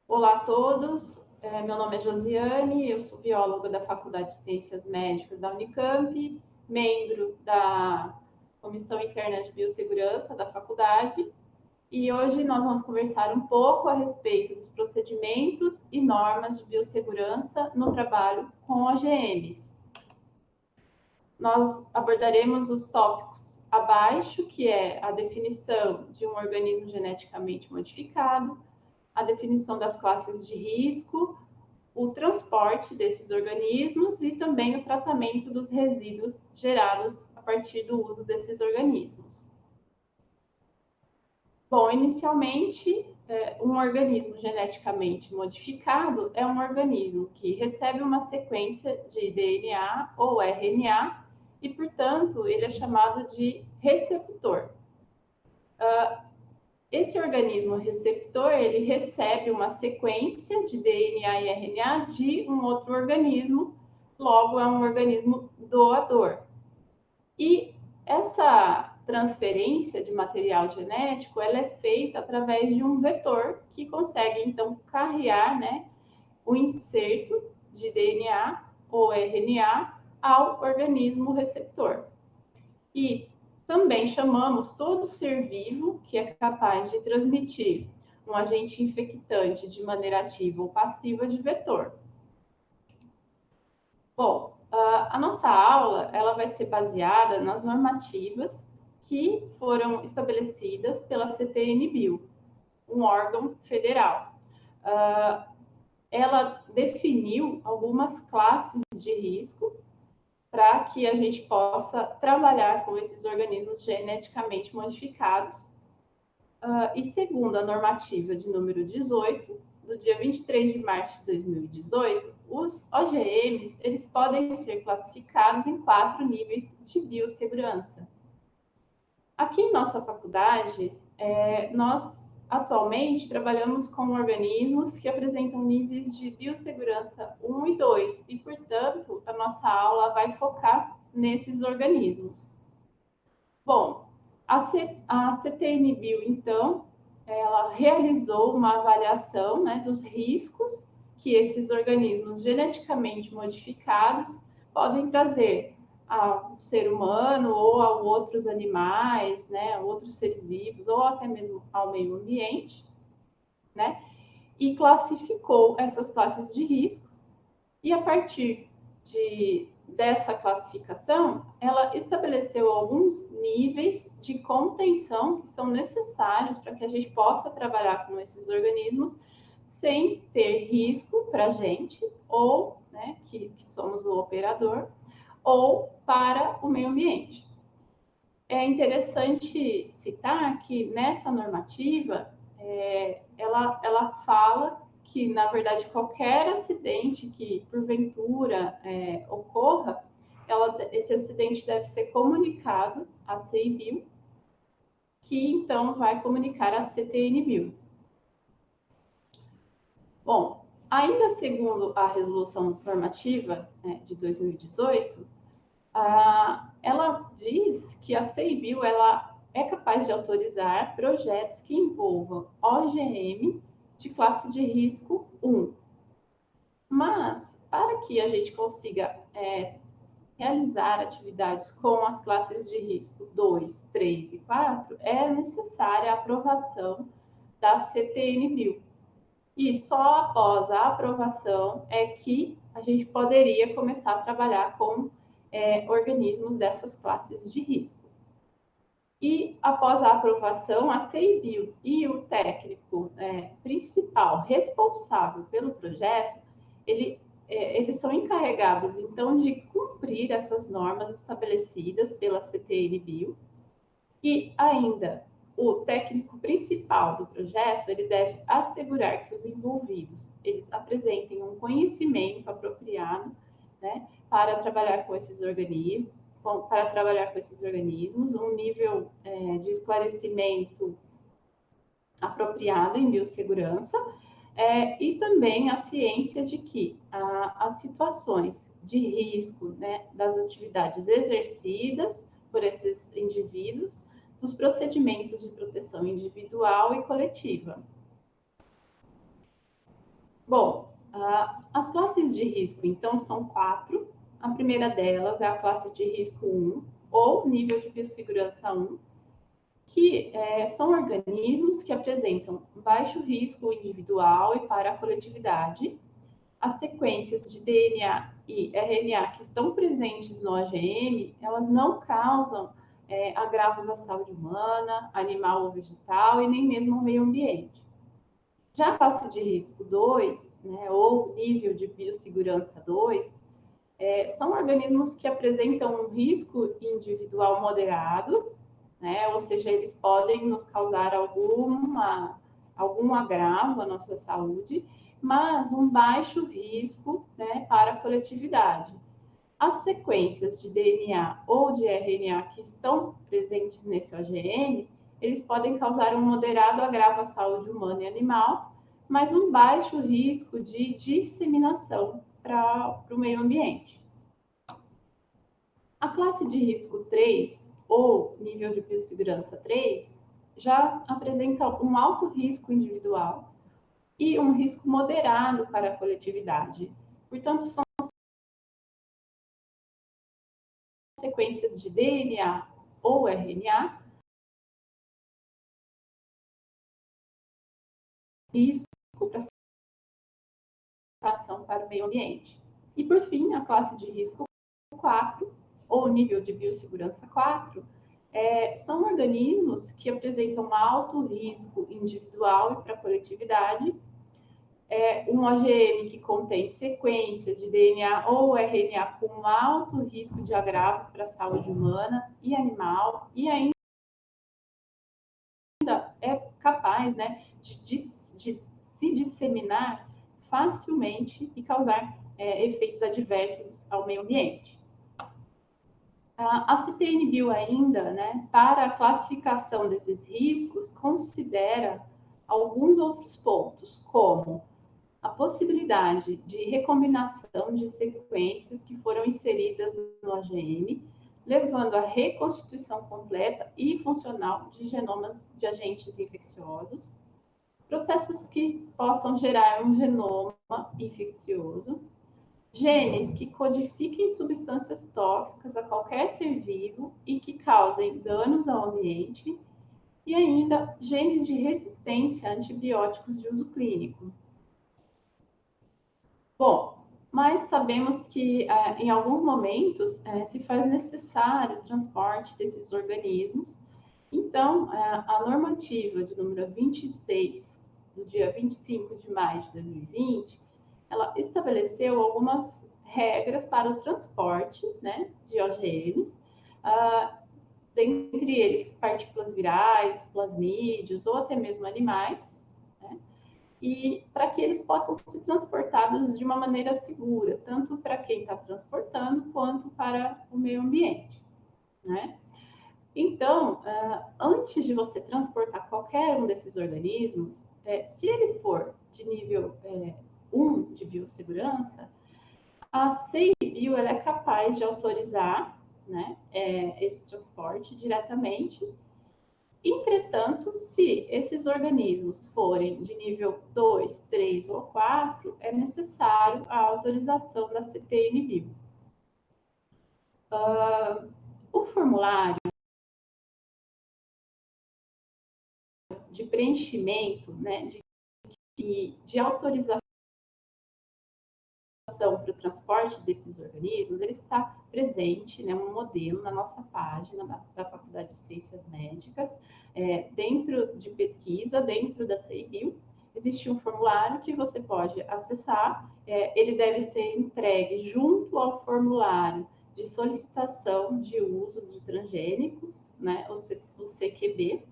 Olá a todos, meu nome é Josiane, eu sou bióloga da Faculdade de Ciências Médicas da Unicamp, membro da Comissão Interna de Biossegurança da faculdade, e hoje nós vamos conversar um pouco a respeito dos procedimentos e normas de biossegurança no trabalho com OGMs. Nós abordaremos os tópicos abaixo, que é a definição de um organismo geneticamente modificado, a definição das classes de risco, o transporte desses organismos e também o tratamento dos resíduos gerados a partir do uso desses organismos. Bom, inicialmente, um organismo geneticamente modificado é um organismo que recebe uma sequência de DNA ou RNA e, portanto, ele é chamado de receptor. Esse organismo receptor, ele recebe uma sequência de DNA e RNA de um outro organismo, logo é um organismo doador. E essa transferência de material genético, ela é feita através de um vetor que consegue, então, carrear, o inserto de DNA ou RNA ao organismo receptor. E também chamamos todo ser vivo que é capaz de transmitir um agente infectante de maneira ativa ou passiva de vetor. Bom, a nossa aula ela vai ser baseada nas normativas que foram estabelecidas pela CTN-Bio, um órgão federal. Ela definiu algumas classes de risco para que a gente possa trabalhar com esses organismos geneticamente modificados. E segundo a normativa de número 18, do dia 23 de março de 2018, os OGMs eles podem ser classificados em 4 níveis de biossegurança. Aqui em nossa faculdade, nós atualmente trabalhamos com organismos que apresentam níveis de biossegurança 1 e 2, e, portanto, a nossa aula vai focar nesses organismos. Bom, a CTN-Bio, então, ela realizou uma avaliação, dos riscos que esses organismos geneticamente modificados podem trazer ao ser humano ou a outros animais, outros seres vivos ou até mesmo ao meio ambiente, e classificou essas classes de risco. E a partir dessa classificação, ela estabeleceu alguns níveis de contenção que são necessários para que a gente possa trabalhar com esses organismos sem ter risco para a gente, ou que somos o operador, ou para o meio ambiente. É interessante citar que nessa normativa, ela fala que, na verdade, qualquer acidente que, porventura, ocorra, esse acidente deve ser comunicado à CIBio, que, então, vai comunicar à CTN-Bio. Bom, ainda segundo a resolução normativa de 2018, ela diz que a CIBio ela é capaz de autorizar projetos que envolvam OGM de classe de risco 1. Mas, para que a gente consiga realizar atividades com as classes de risco 2, 3 e 4, é necessária a aprovação da CTN-Bio. E só após a aprovação é que a gente poderia começar a trabalhar com organismos dessas classes de risco. E após a aprovação, a CIBio e o técnico principal responsável pelo projeto, eles são encarregados, então, de cumprir essas normas estabelecidas pela CTN-Bio. E ainda, o técnico principal do projeto, ele deve assegurar que os envolvidos, eles apresentem um conhecimento apropriado, para trabalhar com esses organismos, um nível de esclarecimento apropriado em biossegurança, e também a ciência de que as situações de risco, das atividades exercidas por esses indivíduos, dos procedimentos de proteção individual e coletiva. Bom, as classes de risco, então, são 4. A primeira delas é a classe de risco 1, ou nível de biossegurança 1, que são organismos que apresentam baixo risco individual e para a coletividade. As sequências de DNA e RNA que estão presentes no OGM, elas não causam agravos à saúde humana, animal ou vegetal e nem mesmo ao meio ambiente. Já a classe de risco 2, né, ou nível de biossegurança 2, são organismos que apresentam um risco individual moderado, né, ou seja, eles podem nos causar algum agravo à nossa saúde, mas um baixo risco, né, para a coletividade. As sequências de DNA ou de RNA que estão presentes nesse OGM, eles podem causar um moderado agravo à saúde humana e animal, mas um baixo risco de disseminação para o meio ambiente. A classe de risco 3, ou nível de biossegurança 3, já apresenta um alto risco individual e um risco moderado para a coletividade. Portanto, são sequências de DNA ou RNA, risco para ação para o meio ambiente. E, por fim, a classe de risco 4, ou nível de biossegurança 4, são organismos que apresentam alto risco individual e para a coletividade, um OGM que contém sequência de DNA ou RNA com alto risco de agravo para a saúde humana e animal, e ainda é capaz, né, de se disseminar facilmente e causar efeitos adversos ao meio ambiente. A CTN-Bio ainda, né, para a classificação desses riscos, considera alguns outros pontos, como a possibilidade de recombinação de sequências que foram inseridas no AGM, levando à reconstituição completa e funcional de genomas de agentes infecciosos, processos que possam gerar um genoma infeccioso, genes que codifiquem substâncias tóxicas a qualquer ser vivo e que causem danos ao ambiente, e ainda genes de resistência a antibióticos de uso clínico. Bom, mas sabemos que em alguns momentos se faz necessário o transporte desses organismos. Então, a normativa de número 26, do dia 25 de maio de 2020, ela estabeleceu algumas regras para o transporte, né, de OGMs, dentre eles partículas virais, plasmídeos ou até mesmo animais, né, e para que eles possam ser transportados de uma maneira segura, tanto para quem está transportando quanto para o meio ambiente, né? Então, antes de você transportar qualquer um desses organismos, se ele for de nível 1 de biossegurança, a CEBio é capaz de autorizar, né, esse transporte diretamente. Entretanto, se esses organismos forem de nível 2, 3 ou 4, é necessário a autorização da CTN-Bio. O formulário de preenchimento, né, de autorização para o transporte desses organismos, ele está presente, né, um modelo na nossa página da Faculdade de Ciências Médicas, dentro de pesquisa, dentro da CEBio, existe um formulário que você pode acessar, ele deve ser entregue junto ao formulário de solicitação de uso de transgênicos, né, o CQB,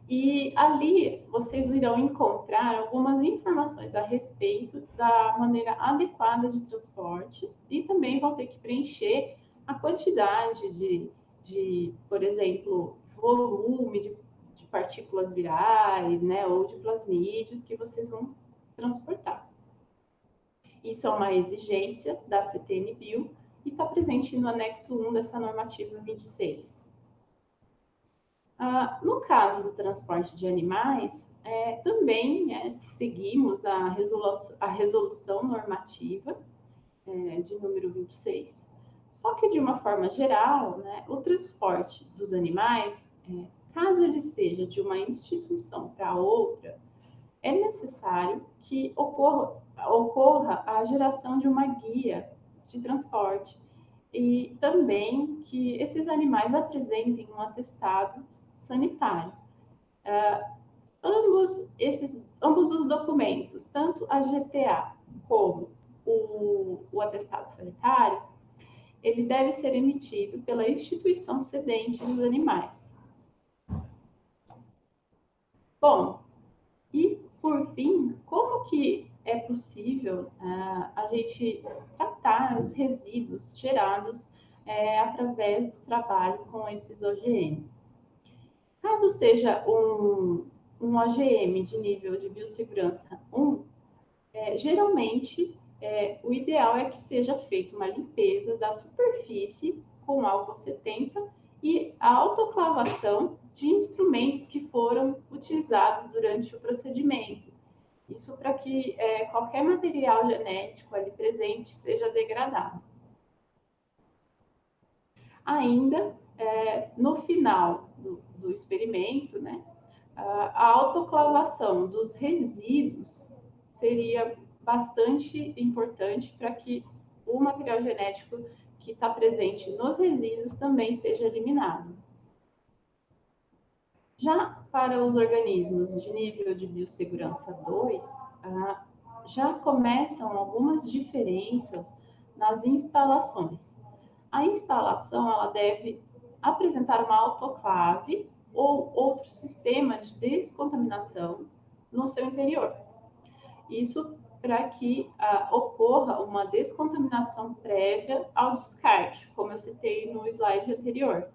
e ali vocês irão encontrar algumas informações a respeito da maneira adequada de transporte e também vão ter que preencher a quantidade por exemplo, volume de partículas virais, né, ou de plasmídeos que vocês vão transportar. Isso é uma exigência da CTN-Bio e está presente no anexo 1 dessa normativa 26. No caso do transporte de animais, também seguimos a resolução normativa de número 26. Só que, de uma forma geral, né, o transporte dos animais, caso ele seja de uma instituição para outra, é necessário que ocorra a geração de uma guia de transporte e também que esses animais apresentem um atestado sanitário. Ambos os documentos, tanto a GTA como o atestado sanitário, ele deve ser emitido pela instituição cedente dos animais. Bom, e por fim, como que é possível a gente tratar os resíduos gerados através do trabalho com esses OGMs? Caso seja um OGM de nível de biossegurança 1, geralmente o ideal é que seja feita uma limpeza da superfície com álcool 70 e a autoclavação de instrumentos que foram utilizados durante o procedimento. Isso para que qualquer material genético ali presente seja degradado. Ainda, no final do experimento, né, a autoclavação dos resíduos seria bastante importante para que o material genético que está presente nos resíduos também seja eliminado. Já para os organismos de nível de biossegurança 2, já começam algumas diferenças nas instalações. A instalação ela deve apresentar uma autoclave ou outro sistema de descontaminação no seu interior. Isso para que ocorra uma descontaminação prévia ao descarte, como eu citei no slide anterior.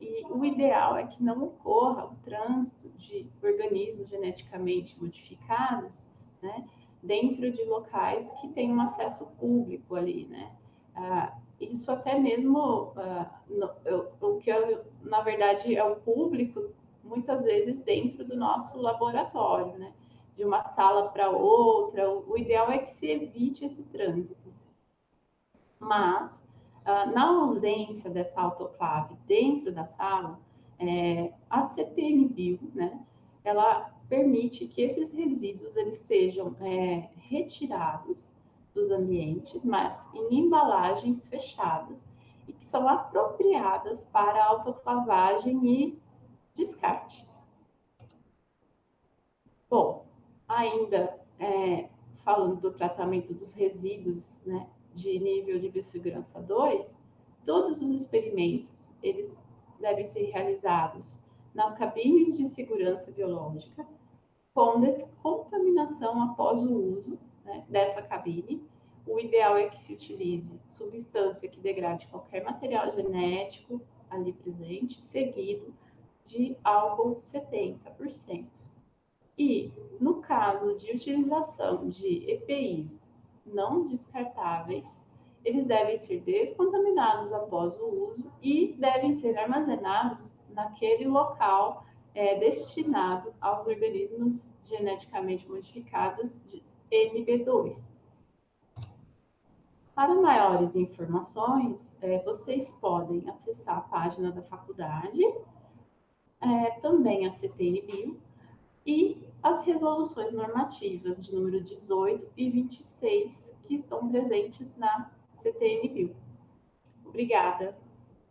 E o ideal é que não ocorra o trânsito de organismos geneticamente modificados, né, dentro de locais que têm um acesso público ali, né? Isso até mesmo, o que na verdade é o público, muitas vezes dentro do nosso laboratório, né? De uma sala para outra, o ideal é que se evite esse trânsito. Mas, na ausência dessa autoclave dentro da sala, a CTN-Bio, né, ela permite que esses resíduos eles sejam retirados dos ambientes, mas em embalagens fechadas e que são apropriadas para autoclavagem e descarte. Bom, ainda falando do tratamento dos resíduos, né, de nível de biossegurança 2, todos os experimentos eles devem ser realizados nas cabines de segurança biológica, com descontaminação após o uso, né, dessa cabine. O ideal é que se utilize substância que degrade qualquer material genético ali presente, seguido de álcool 70%. E, no caso de utilização de EPIs não descartáveis, eles devem ser descontaminados após o uso e devem ser armazenados naquele local destinado aos organismos geneticamente modificados de NB2. Para maiores informações, vocês podem acessar a página da faculdade, também a CTN-Bio, e as resoluções normativas de número 18 e 26, que estão presentes na CTN-Bio. Obrigada.